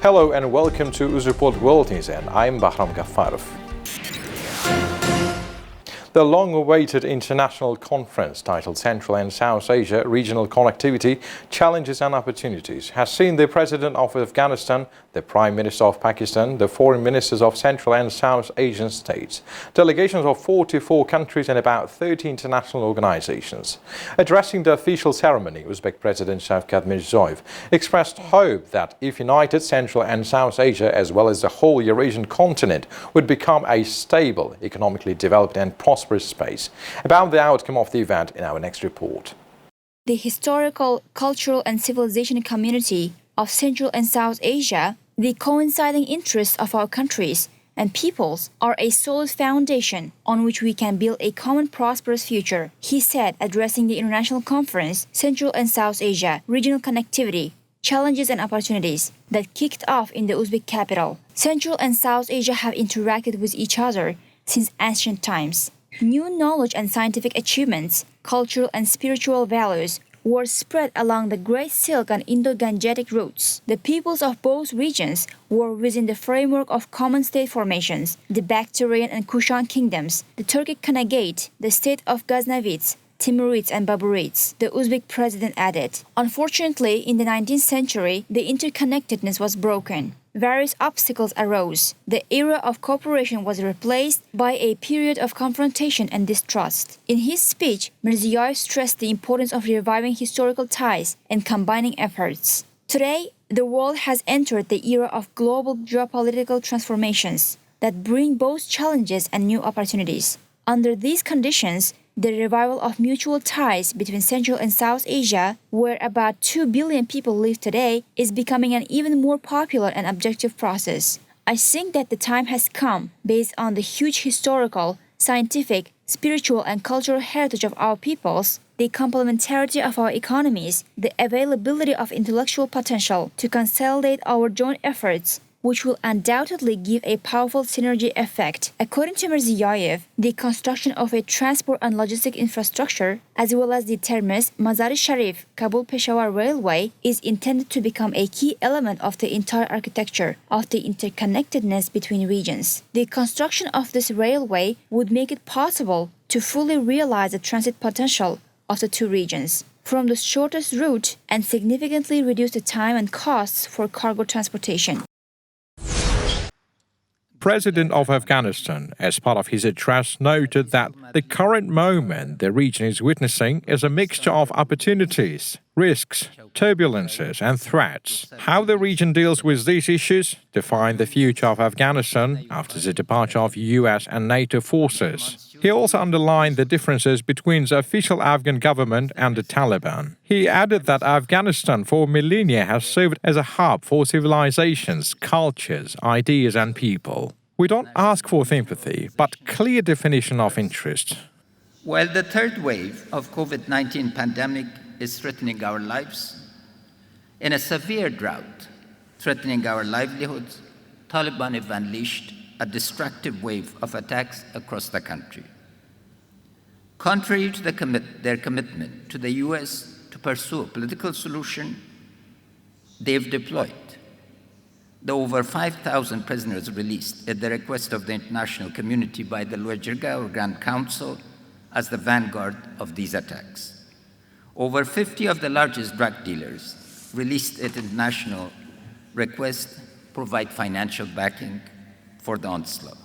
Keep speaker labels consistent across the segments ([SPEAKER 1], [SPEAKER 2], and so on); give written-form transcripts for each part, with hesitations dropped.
[SPEAKER 1] Hello and welcome to Uzreport World News, and I'm Bahram Gaffarov. The long-awaited international conference titled Central and South Asia Regional Connectivity, Challenges and Opportunities has seen the President of Afghanistan, the Prime Minister of Pakistan, the Foreign Ministers of Central and South Asian states, delegations of 44 countries and about 30 international organizations. Addressing the official ceremony, Uzbek President Shavkat Mirziyoyev expressed hope that if united, Central and South Asia, as well as the whole Eurasian continent, would become a stable, economically developed and prosperous space. About the outcome of the event in our next report.
[SPEAKER 2] The historical, cultural and civilization community of Central and South Asia, the coinciding interests of our countries and peoples, are a solid foundation on which we can build a common prosperous future, he said, addressing the international conference Central and South Asia Regional Connectivity, Challenges and Opportunities that kicked off in the Uzbek capital. Central and South Asia have interacted with each other since ancient times. New knowledge and scientific achievements, cultural and spiritual values were spread along the Great Silk and Indo-Gangetic routes. The peoples of both regions were within the framework of common state formations, the Bactrian and Kushan kingdoms, the Turkic Khanate, the state of Ghaznavids, Timurids and Baburids, the Uzbek president added. Unfortunately, in the 19th century, the interconnectedness was broken. Various obstacles arose. The era of cooperation was replaced by a period of confrontation and distrust. In his speech, Mirziyoyev stressed the importance of reviving historical ties and combining efforts. Today, the world has entered the era of global geopolitical transformations that bring both challenges and new opportunities. Under these conditions, the revival of mutual ties between Central and South Asia, where about 2 billion people live today, is becoming an even more popular and objective process. I think that the time has come, based on the huge historical, scientific, spiritual and cultural heritage of our peoples, the complementarity of our economies, the availability of intellectual potential, to consolidate our joint efforts, which will undoubtedly give a powerful synergy effect. According to Mirziyoyev, the construction of a transport and logistic infrastructure, as well as the Termez Mazar-e-Sharif Kabul-Peshawar Railway, is intended to become a key element of the entire architecture of the interconnectedness between regions. The construction of this railway would make it possible to fully realize the transit potential of the two regions from the shortest route and significantly reduce the time and costs for cargo transportation.
[SPEAKER 1] President of Afghanistan, as part of his address, noted that the current moment the region is witnessing is a mixture of opportunities, risks, turbulences and threats. How the region deals with these issues define the future of Afghanistan after the departure of US and NATO forces. He also underlined the differences between the official Afghan government and the Taliban. He added that Afghanistan for millennia has served as a hub for civilizations, cultures, ideas and people. We don't ask for sympathy, but clear definition of interest.
[SPEAKER 3] While the third wave of COVID-19 pandemic is threatening our lives, in a severe drought threatening our livelihoods, Taliban have unleashed a destructive wave of attacks across the country. Contrary to their commitment to the US to pursue a political solution, they've deployed the over 5,000 prisoners released at the request of the international community by the Luajirga or Grand Council as the vanguard of these attacks. Over 50 of the largest drug dealers released at international request provide financial backing for the onslaught.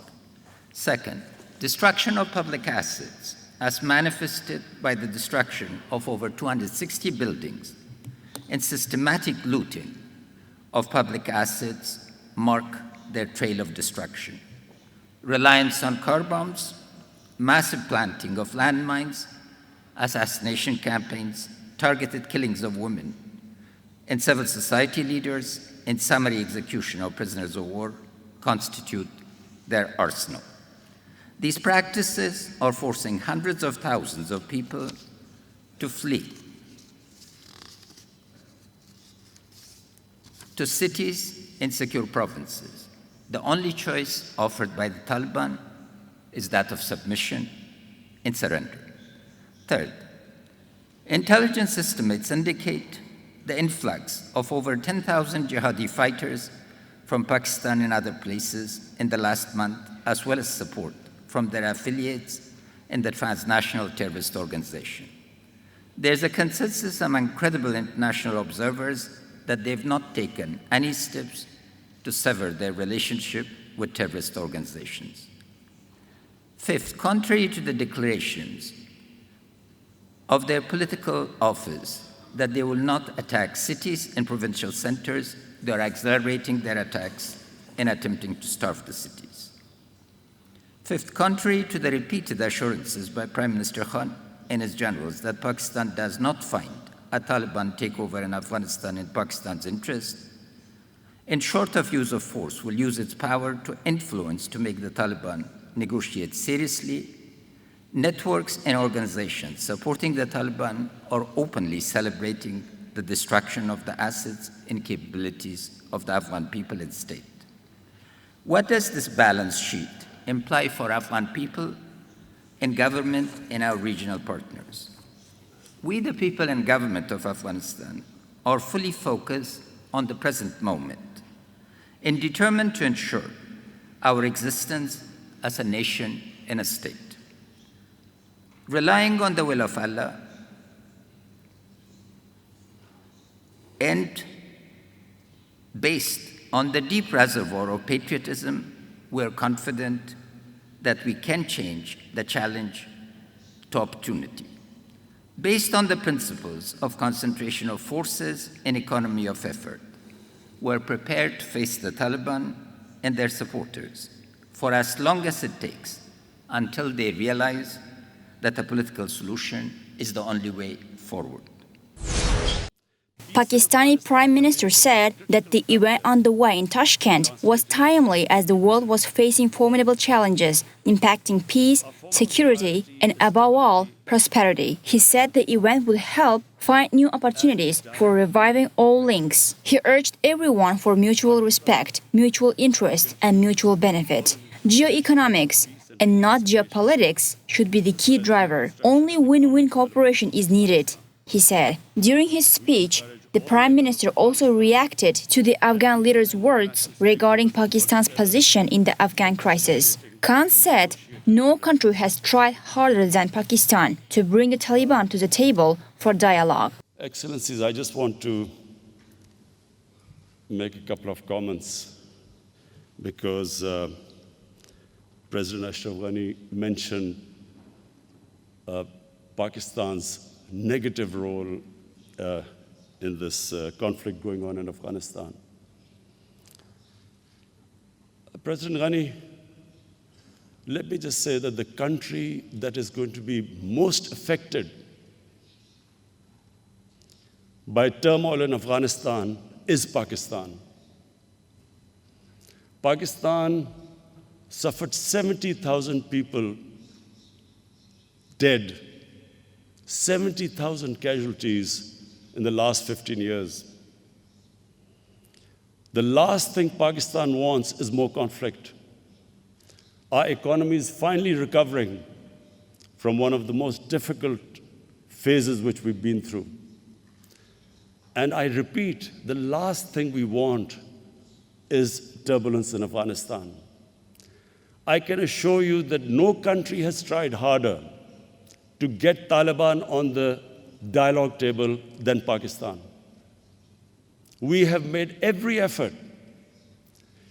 [SPEAKER 3] Second, destruction of public assets, as manifested by the destruction of over 260 buildings and systematic looting of public assets, mark their trail of destruction. Reliance on car bombs, massive planting of landmines, assassination campaigns, targeted killings of women and civil society leaders, and summary execution of prisoners of war constitute their arsenal. These practices are forcing hundreds of thousands of people to flee to cities in secure provinces. The only choice offered by the Taliban is that of submission and surrender. Third, intelligence estimates indicate the influx of over 10,000 jihadi fighters from Pakistan and other places in the last month, as well as support from their affiliates in the transnational terrorist organization. There's a consensus among credible international observers that they've not taken any steps to sever their relationship with terrorist organizations. Fifth, contrary to the declarations of their political office that they will not attack cities and provincial centers, they are accelerating their attacks in attempting to starve the cities. Fifth, contrary to the repeated assurances by Prime Minister Khan and his generals that Pakistan does not find a Taliban takeover in Afghanistan in Pakistan's interest, and short of use of force, will use its power to influence to make the Taliban negotiate seriously, networks and organizations supporting the Taliban are openly celebrating the destruction of the assets and capabilities of the Afghan people and state. What does this balance sheet imply for Afghan people and government and our regional partners? We, the people and government of Afghanistan, are fully focused on the present moment and determined to ensure our existence as a nation and a state. Relying on the will of Allah and based on the deep reservoir of patriotism, we are confident that we can change the challenge to opportunity. Based on the principles of concentration of forces and economy of effort, we're prepared to face the Taliban and their supporters for as long as it takes until they realize that a political solution is the only way forward.
[SPEAKER 2] Pakistani Prime Minister said that the event on the way in Tashkent was timely as the world was facing formidable challenges impacting peace, security, and above all, prosperity. He said the event would help find new opportunities for reviving all links. He urged everyone for mutual respect, mutual interest, and mutual benefit. Geoeconomics and not geopolitics should be the key driver. Only win-win cooperation is needed, he said. During his speech, the Prime Minister also reacted to the Afghan leader's words regarding Pakistan's position in the Afghan crisis. Khan said no country has tried harder than Pakistan to bring the Taliban to the table for dialogue.
[SPEAKER 4] Excellencies, I just want to make a couple of comments because President Ashraf Ghani mentioned Pakistan's negative role in this conflict going on in Afghanistan. President Ghani, let me just say that the country that is going to be most affected by turmoil in Afghanistan is Pakistan. Pakistan suffered 70,000 people dead, 70,000 casualties in the last 15 years. The last thing Pakistan wants is more conflict. Our economy is finally recovering from one of the most difficult phases which we've been through. And I repeat, the last thing we want is turbulence in Afghanistan. I can assure you that no country has tried harder to get Taliban on the dialogue table than Pakistan. We have made every effort,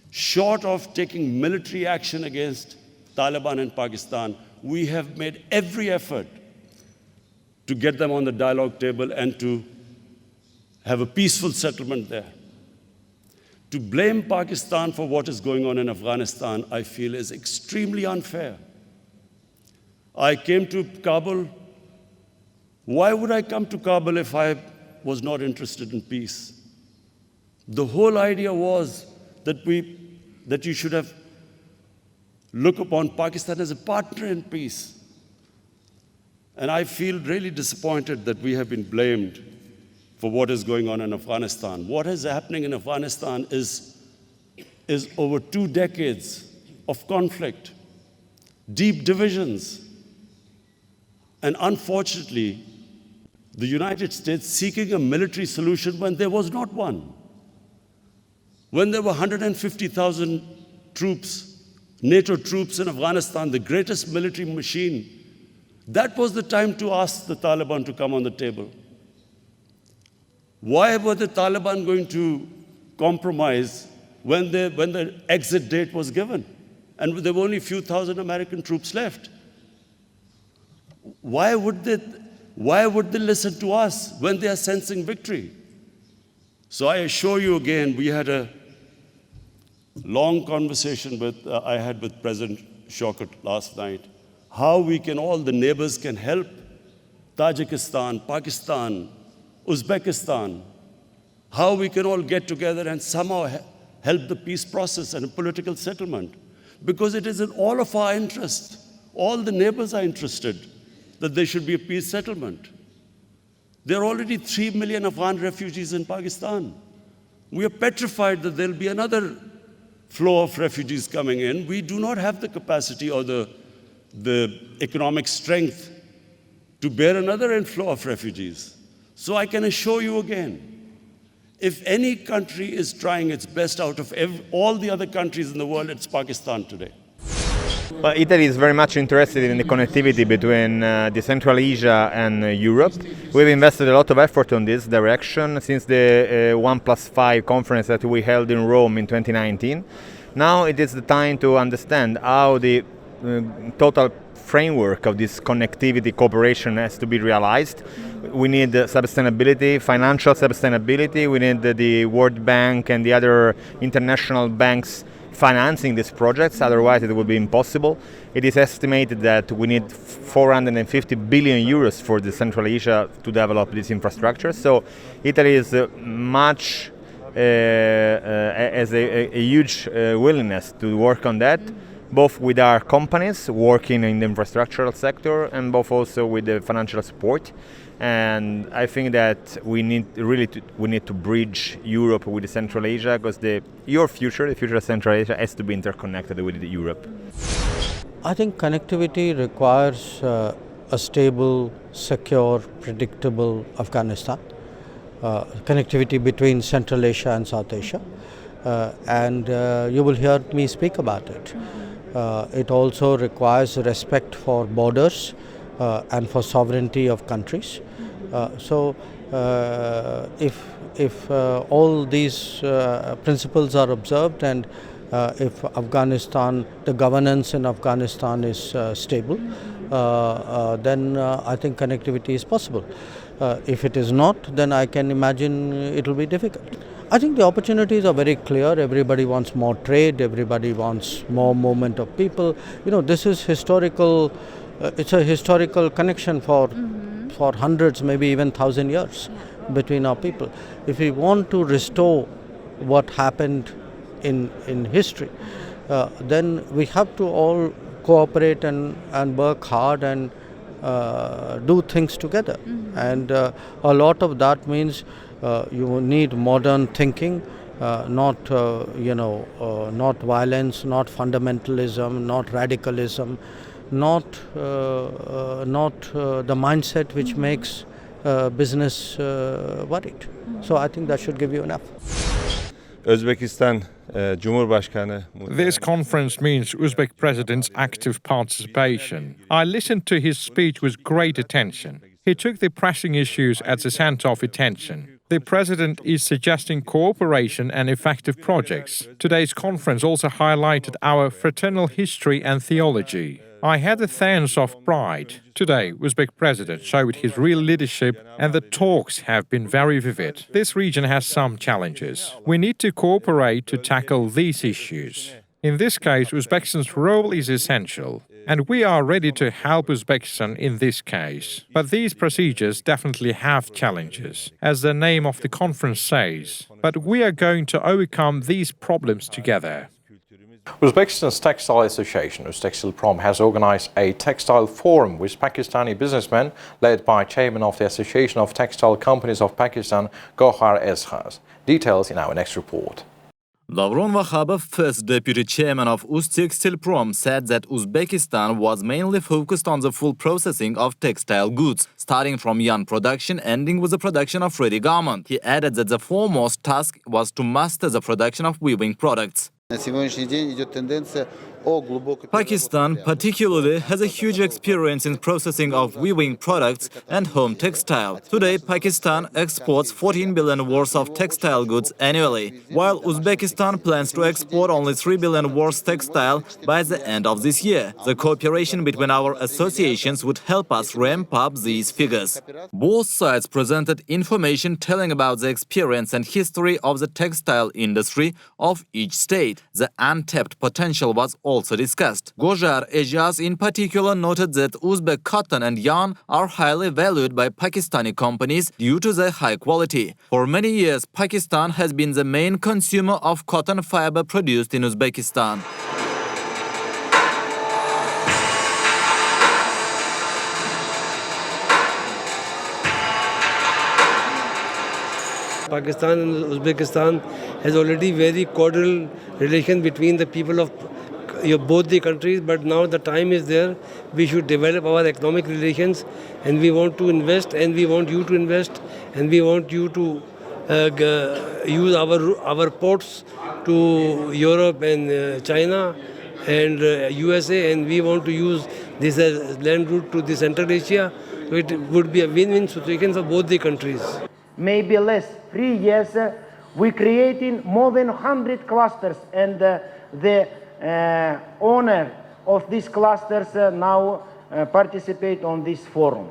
[SPEAKER 4] short of taking military action against Taliban in Pakistan, we have made every effort to get them on the dialogue table and to have a peaceful settlement there. To blame Pakistan for what is going on in Afghanistan, I feel, is extremely unfair. I came to Kabul. Why would I come to Kabul if I was not interested in peace? The whole idea was that you should have looked upon Pakistan as a partner in peace. And I feel really disappointed that we have been blamed for what is going on in Afghanistan. What is happening in Afghanistan is over 2 decades of conflict, deep divisions, and unfortunately, the United States seeking a military solution when there was not one. when there were 150,000 troops, NATO troops in Afghanistan, the greatest military machine, that was the time to ask the Taliban to come on the table. Why were the Taliban going to compromise when the exit date was given? And there were only a few thousand American troops left. Why would they listen to us when they are sensing victory? So I assure you again, we had a long conversation I had with President Shaukat last night, how we can, all the neighbors can help Tajikistan, Pakistan, Uzbekistan, how we can all get together and somehow help the peace process and a political settlement. Because it is in all of our interest. All the neighbors are interested that there should be a peace settlement. There are already 3 million Afghan refugees in Pakistan. We are petrified that there will be another flow of refugees coming in. We do not have the capacity or the economic strength to bear another inflow of refugees. So I can assure you again, if any country is trying its best out of all the other countries in the world, it's Pakistan today.
[SPEAKER 5] Well, Italy is very much interested in the connectivity between the Central Asia and Europe. We've invested a lot of effort on this direction since the 1+5 conference that we held in Rome in 2019. Now it is the time to understand how the total framework of this connectivity cooperation has to be realized. We need sustainability, financial sustainability. We need the World Bank and the other international banks financing these projects, otherwise it will be impossible. It is estimated that we need 450 billion euros for the Central Asia to develop this infrastructure. So Italy is much has a huge willingness to work on that, both with our companies working in the infrastructural sector and both also with the financial support. And I think that we need to bridge Europe with Central Asia, because the future of Central Asia has to be interconnected with Europe.
[SPEAKER 6] I think connectivity requires a stable, secure, predictable Afghanistan. Connectivity between Central Asia and South Asia. And you will hear me speak about it. It also requires respect for borders and for sovereignty of countries. So if all these principles are observed, and if Afghanistan, the governance in Afghanistan is stable, then I think connectivity is possible. If it is not, then I can imagine it will be difficult. I think the opportunities are very clear. Everybody wants more trade, everybody wants more movement of people. You know, this is historical, it's a historical connection for hundreds, maybe even 1,000 years between our people. If we want to restore what happened in history, then we have to all cooperate and work hard and do things together. And a lot of that means you need modern thinking, not not violence, not fundamentalism, not radicalism, not the mindset which makes business worried. So I think that should give you enough.
[SPEAKER 7] Uzbekistan Cumhurbaşkanı.
[SPEAKER 1] This conference means Uzbek president's active participation. I listened to his speech with great attention. He took the pressing issues at the center of attention. The president is suggesting cooperation and effective projects. Today's conference also highlighted our fraternal history and theology. I had a sense of pride. Today, Uzbek president showed his real leadership, and the talks have been very vivid. This region has some challenges. We need to cooperate to tackle these issues. In this case, Uzbekistan's role is essential, and we are ready to help Uzbekistan in this case. But these procedures definitely have challenges, as the name of the conference says. But we are going to overcome these problems together.
[SPEAKER 8] Uzbekistan's Textile Association, Uztextilprom, has organized a textile forum with Pakistani businessmen led by chairman of the Association of Textile Companies of Pakistan, Gohar Ezhas. Details in our next report.
[SPEAKER 9] Davron Vakhabov, first deputy chairman of Uztextilprom, said that Uzbekistan was mainly focused on the full processing of textile goods, starting from yarn production, ending with the production of ready garment. He added that the foremost task was to master the production of weaving products. Pakistan particularly has a huge experience in processing of weaving products and home textile. Today, Pakistan exports 14 billion worth of textile goods annually, while Uzbekistan plans to export only 3 billion worth textile by the end of this year. The cooperation between our associations would help us ramp up these figures. Both sides presented information telling about the experience and history of the textile industry of each state. The untapped potential was also discussed. Gojar Ejaz in particular noted that Uzbek cotton and yarn are highly valued by Pakistani companies due to their high quality. For many years, Pakistan has been the main consumer of cotton fiber produced in Uzbekistan.
[SPEAKER 10] Pakistan and Uzbekistan has already very cordial relation between the people of both the countries, but now the time is there. We should develop our economic relations, and we want to invest, and we want you to invest, and we want you to use our ports to Europe and China and USA, and we want to use this as land route to the Central Asia. So it would be a win-win situation for both the countries.
[SPEAKER 11] Maybe less, 3 years, we creating more than 100 clusters, and the owner of these clusters now participate on this forum.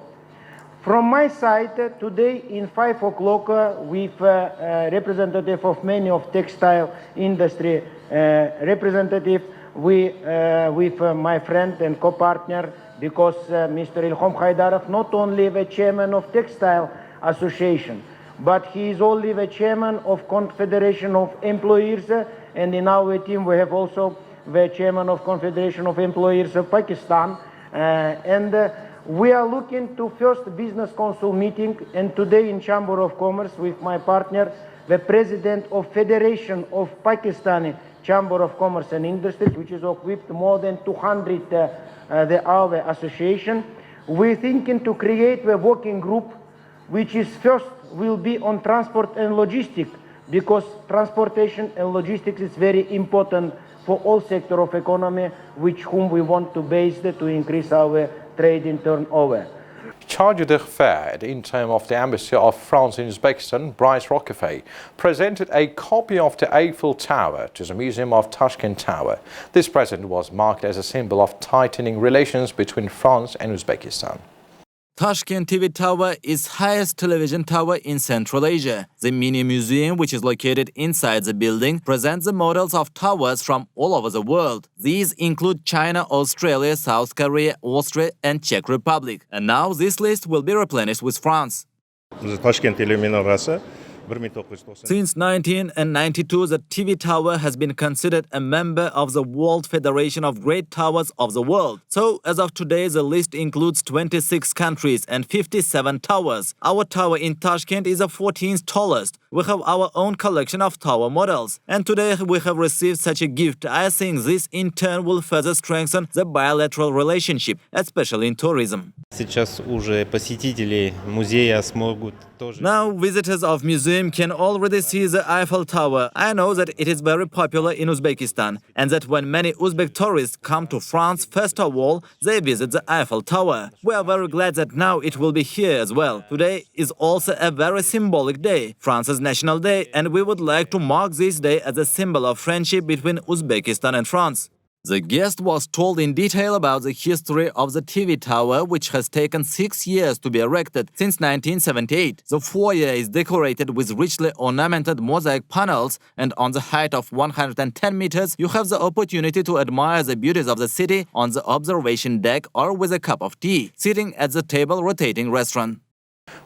[SPEAKER 11] From my side, today in 5 o'clock, with representative of many of textile industry representative, with my friend and co-partner, because Mr. Ilhom Haydarov not only the chairman of Textile Association, but he is only the chairman of Confederation of Employers, and in our team we have also the chairman of Confederation of Employers of Pakistan, and we are looking to first business council meeting, and today in Chamber of Commerce with my partner, the president of Federation of Pakistani Chamber of Commerce and Industry, which is equipped more than 200 the association. We're thinking to create a working group which is first will be on transport and logistics, because transportation and logistics is very important for all sector of economy, whom we want to base to increase our trade in turnover.
[SPEAKER 8] Charge d'affaires at the interim of the Embassy of France in Uzbekistan, Bryce Roquefort, presented a copy of the Eiffel Tower to the Museum of Tashkent Tower. This present was marked as a symbol of tightening relations between France and Uzbekistan.
[SPEAKER 9] Tashkent TV Tower is highest television tower in Central Asia. The mini museum, which is located inside the building, presents the models of towers from all over the world. These include China, Australia, South Korea, Austria and Czech Republic. And now this list will be replenished with France. Since 1992, the TV Tower has been considered a member of the World Federation of Great Towers of the World. So, as of today, the list includes 26 countries and 57 towers. Our tower in Tashkent is the 14th tallest. We have our own collection of tower models. And today we have received such a gift. I think this in turn will further strengthen the bilateral relationship, especially in tourism. Now, visitors of museum can already see the Eiffel Tower. I know that it is very popular in Uzbekistan, and that when many Uzbek tourists come to France, first of all, they visit the Eiffel Tower. We are very glad that now it will be here as well. Today is also a very symbolic day, France's National Day, and we would like to mark this day as a symbol of friendship between Uzbekistan and France. The guest was told in detail about the history of the TV tower, which has taken 6 years to be erected since 1978. The foyer is decorated with richly ornamented mosaic panels, and on the height of 110 meters, you have the opportunity to admire the beauties of the city on the observation deck or with a cup of tea, sitting at the table rotating restaurant.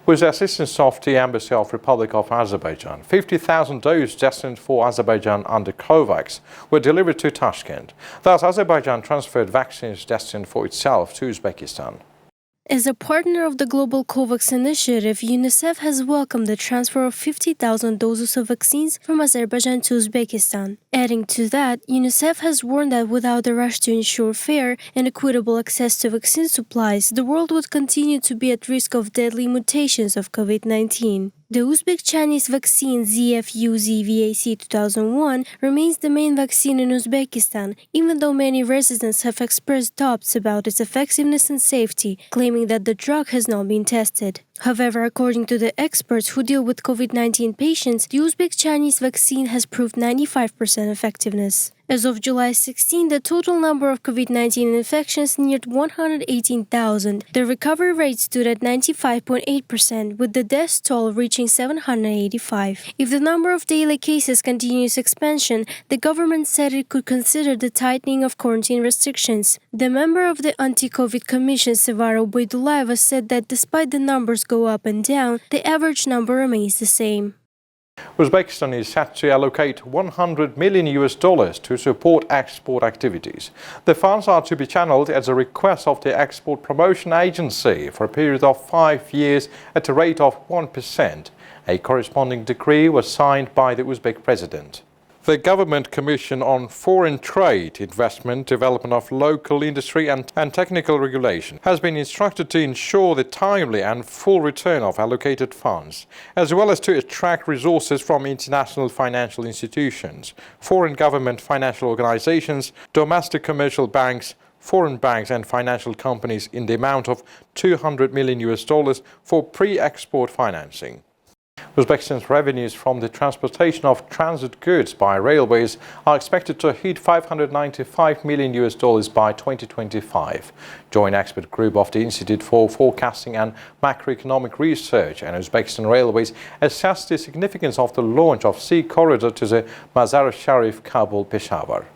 [SPEAKER 8] With the assistance of the Embassy of Republic of Azerbaijan, 50,000 doses destined for Azerbaijan under COVAX were delivered to Tashkent. Thus, Azerbaijan transferred vaccines destined for itself to Uzbekistan.
[SPEAKER 12] As a partner of the global COVAX initiative, UNICEF has welcomed the transfer of 50,000 doses of vaccines from Azerbaijan to Uzbekistan. Adding to that, UNICEF has warned that without a rush to ensure fair and equitable access to vaccine supplies, the world would continue to be at risk of deadly mutations of COVID-19. The Uzbek-Chinese vaccine ZFU-ZVAC 2001 remains the main vaccine in Uzbekistan, even though many residents have expressed doubts about its effectiveness and safety, claiming that the drug has not been tested. However, according to the experts who deal with COVID-19 patients, the Uzbek-Chinese vaccine has proved 95% effectiveness. As of July 16, the total number of COVID-19 infections neared 118,000. The recovery rate stood at 95.8%, with the death toll reaching 785. If the number of daily cases continues expansion, the government said it could consider the tightening of quarantine restrictions. The member of the Anti-COVID Commission, Sevara Obaidullayeva, said that despite the numbers go up and down, the average number remains the same.
[SPEAKER 8] Uzbekistan is set to allocate $100 million to support export activities. The funds are to be channeled at the request of the Export Promotion Agency for a period of 5 years at a rate of 1%. A corresponding decree was signed by the Uzbek president. The Government Commission on Foreign Trade, Investment, Development of Local Industry and Technical Regulation has been instructed to ensure the timely and full return of allocated funds, as well as to attract resources from international financial institutions, foreign government financial organizations, domestic commercial banks, foreign banks and financial companies in the amount of $200 million for pre-export financing. Uzbekistan's revenues from the transportation of transit goods by railways are expected to hit $595 million by 2025. Joint expert group of the Institute for Forecasting and Macroeconomic Research and Uzbekistan Railways assessed the significance of the launch of Sea Corridor to the Mazar-e-Sharif Kabul-Peshawar.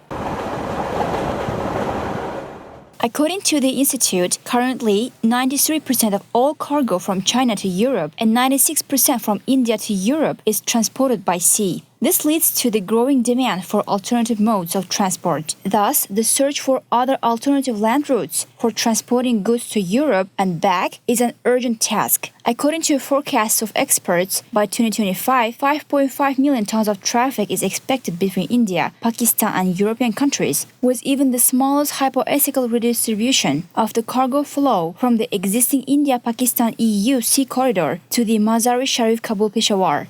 [SPEAKER 2] According to the institute, currently 93% of all cargo from China to Europe and 96% from India to Europe is transported by sea. This leads to the growing demand for alternative modes of transport. Thus, the search for other alternative land routes for transporting goods to Europe and back is an urgent task. According to forecasts of experts, by 2025, 5.5 million tons of traffic is expected between India, Pakistan, and European countries, with even the smallest hypothetical redistribution of the cargo flow from the existing India-Pakistan-EU sea corridor to the Mazar-e-Sharif Kabul-Peshawar.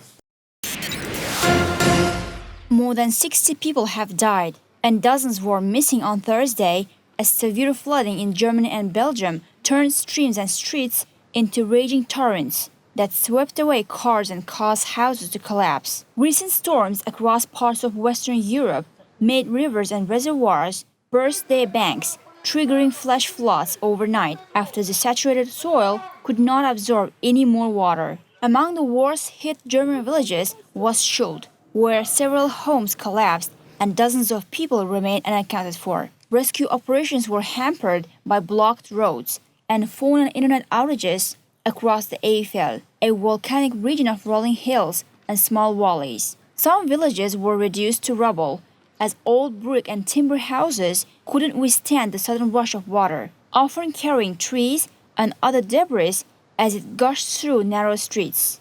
[SPEAKER 2] More than 60 people have died, and dozens were missing on Thursday as severe flooding in Germany and Belgium turned streams and streets into raging torrents that swept away cars and caused houses to collapse. Recent storms across parts of Western Europe made rivers and reservoirs burst their banks, triggering flash floods overnight after the saturated soil could not absorb any more water. Among the worst hit German villages was Schuld, where several homes collapsed and dozens of people remain unaccounted for. Rescue operations were hampered by blocked roads and phone and internet outages across the Eifel, a volcanic region of rolling hills and small valleys. Some villages were reduced to rubble, as old brick and timber houses couldn't withstand the sudden rush of water, often carrying trees and other debris as it gushed through narrow streets.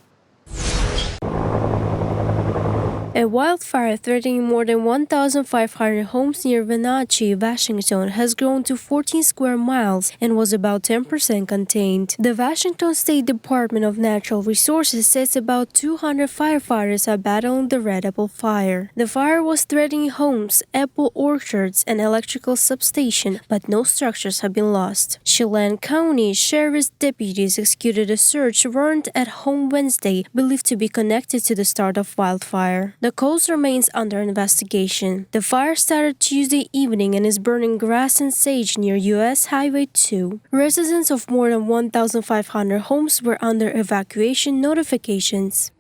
[SPEAKER 12] A wildfire threatening more than 1,500 homes near Wenatchee, Washington, has grown to 14 square miles and was about 10% contained. The Washington State Department of Natural Resources says about 200 firefighters are battling the Red Apple Fire. The fire was threatening homes, apple orchards, and electrical substation, but no structures have been lost. Chelan County Sheriff's deputies executed a search warrant at home Wednesday, believed to be connected to the start of wildfire. The cause remains under investigation. The fire started Tuesday evening and is burning grass and sage near U.S. Highway 2. Residents of more than 1,500 homes were under evacuation notifications.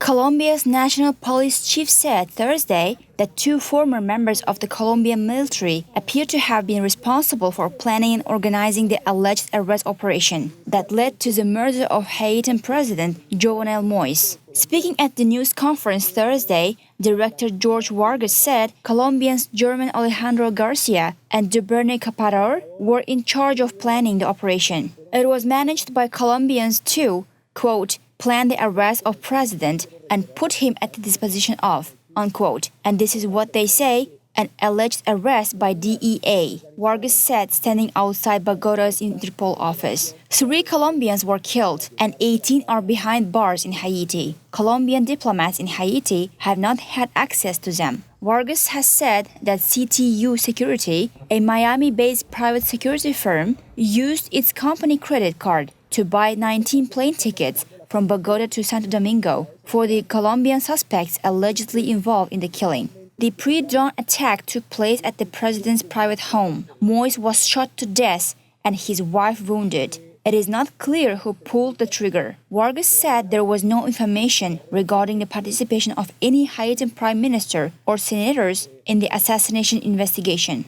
[SPEAKER 2] Colombia's national police chief said Thursday that 2 former members of the Colombian military appear to have been responsible for planning and organizing the alleged arrest operation that led to the murder of Haitian President Jovenel Moïse. Speaking at the news conference Thursday, Director George Vargas said Colombians German Alejandro Garcia and Duberne Caparar were in charge of planning the operation. It was managed by Colombians to, quote, plan the arrest of president and put him at the disposition of, unquote. And this is what they say, an alleged arrest by DEA, Vargas said standing outside Bogota's Interpol office. 3 Colombians were killed and 18 are behind bars in Haiti. Colombian diplomats in Haiti have not had access to them. Vargas has said that CTU Security, a Miami-based private security firm, used its company credit card to buy 19 plane tickets from Bogota to Santo Domingo for the Colombian suspects allegedly involved in the killing. The pre-dawn attack took place at the president's private home. Moïse was shot to death and his wife wounded. It is not clear who pulled the trigger. Vargas said there was no information regarding the participation of any Haitian prime minister or senators in the assassination investigation.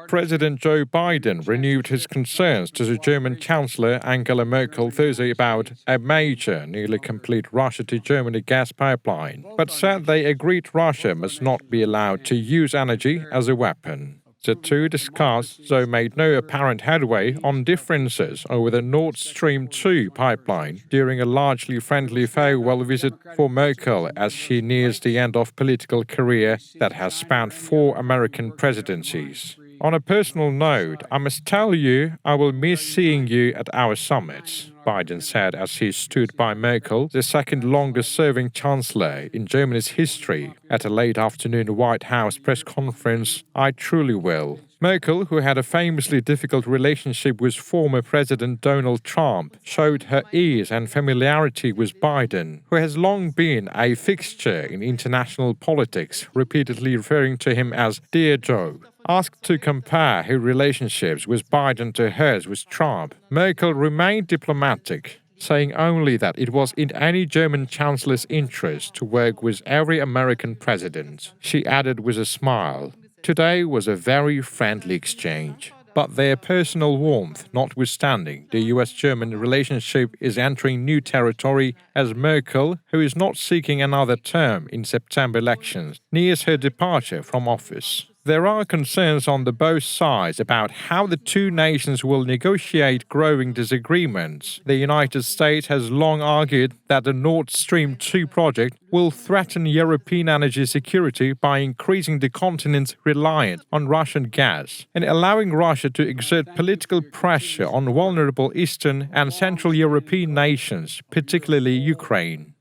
[SPEAKER 1] President Joe Biden renewed his concerns to the German Chancellor Angela Merkel Thursday about a major, nearly complete Russia to Germany gas pipeline, but said they agreed Russia must not be allowed to use energy as a weapon. The two discussed, though made no apparent headway, on differences over the Nord Stream 2 pipeline during a largely friendly farewell visit for Merkel as she nears the end of political career that has spanned 4 American presidencies. On a personal note, I must tell you I will miss seeing you at our summits, Biden said as he stood by Merkel, the second longest-serving chancellor in Germany's history, at a late afternoon White House press conference. I truly will. Merkel, who had a famously difficult relationship with former President Donald Trump, showed her ease and familiarity with Biden, who has long been a fixture in international politics, repeatedly referring to him as Dear Joe. Asked to compare her relationships with Biden to hers with Trump, Merkel remained diplomatic, saying only that it was in any German chancellor's interest to work with every American president. She added with a smile, "Today was a very friendly exchange." But their personal warmth notwithstanding, the US-German relationship is entering new territory as Merkel, who is not seeking another term in September elections, nears her departure from office. There are concerns on the both sides about how the two nations will negotiate growing disagreements. The United States has long argued that the Nord Stream 2 project will threaten European energy security by increasing the continent's reliance on Russian gas and allowing Russia to exert political pressure on vulnerable Eastern and Central European nations, particularly Ukraine.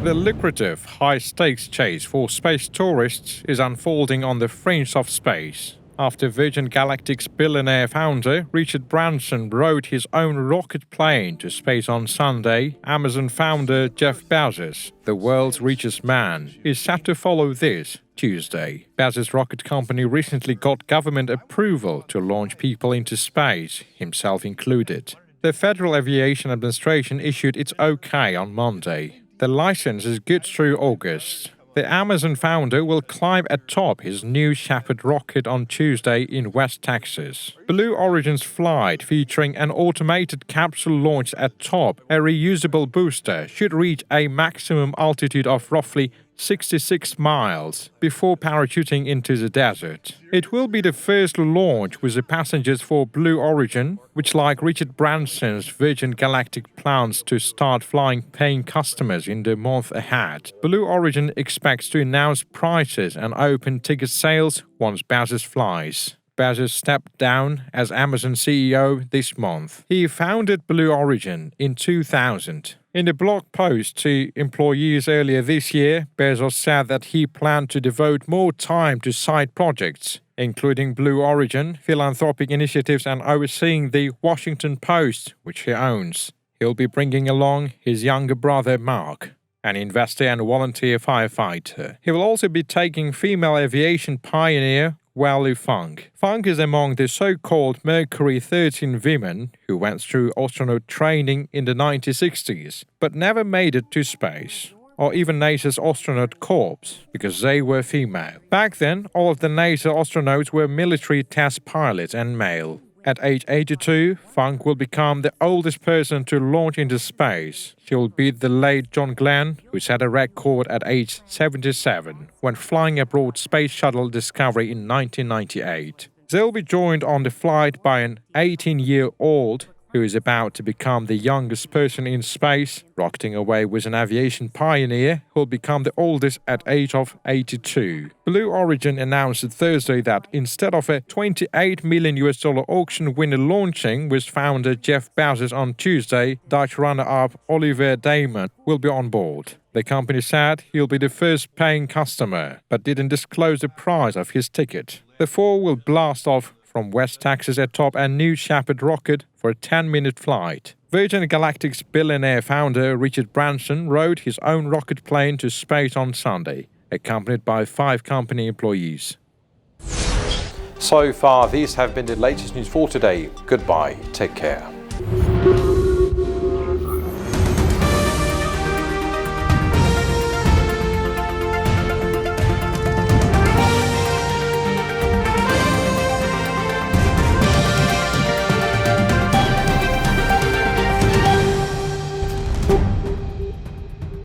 [SPEAKER 1] The lucrative, high-stakes chase for space tourists is unfolding on the fringe of space. After Virgin Galactic's billionaire founder Richard Branson rode his own rocket plane to space on Sunday, Amazon founder Jeff Bezos, the world's richest man, is set to follow this Tuesday. Bezos' rocket company recently got government approval to launch people into space, himself included. The Federal Aviation Administration issued its OK on Monday. The license is good through August. The Amazon founder will climb atop his New Shepard rocket on Tuesday in West Texas. Blue Origin's flight, featuring an automated capsule launched atop a reusable booster, should reach a maximum altitude of roughly 66 miles before parachuting into the desert. It will be the first launch with the passengers for Blue Origin, which, like Richard Branson's Virgin Galactic, plans to start flying paying customers in the month ahead. Blue Origin expects to announce prices and open ticket sales once Bezos flies. Bezos stepped down as Amazon CEO this month. He founded Blue Origin in 2000. In a blog post to employees earlier this year, Bezos said that he planned to devote more time to side projects, including Blue Origin, philanthropic initiatives, and overseeing the Washington Post, which he owns. He'll be bringing along his younger brother Mark, an investor and volunteer firefighter. He will also be taking female aviation pioneer Wally Funk. Funk is among the so-called Mercury 13 women who went through astronaut training in the 1960s, but never made it to space, or even NASA's astronaut corps, because they were female. Back then, all of the NASA astronauts were military test pilots and male. At age 82, Funk will become the oldest person to launch into space. She will beat the late John Glenn, who set a record at age 77 when flying aboard Space Shuttle Discovery in 1998. They'll be joined on the flight by an 18-year-old who is about to become the youngest person in space, rocketing away with an aviation pioneer who will become the oldest at age of 82. Blue Origin announced Thursday that instead of a $28 million auction winner launching with founder Jeff Bezos on Tuesday, Dutch runner-up Oliver Damon will be on board. The company said he'll be the first paying customer, but didn't disclose the price of his ticket. The four will blast off from West Texas atop a New Shepard rocket for a 10-minute flight. Virgin Galactic's billionaire founder Richard Branson rode his own rocket plane to space on Sunday, accompanied by 5 company employees.
[SPEAKER 8] So far, these have been the latest news for today. Goodbye. Take care.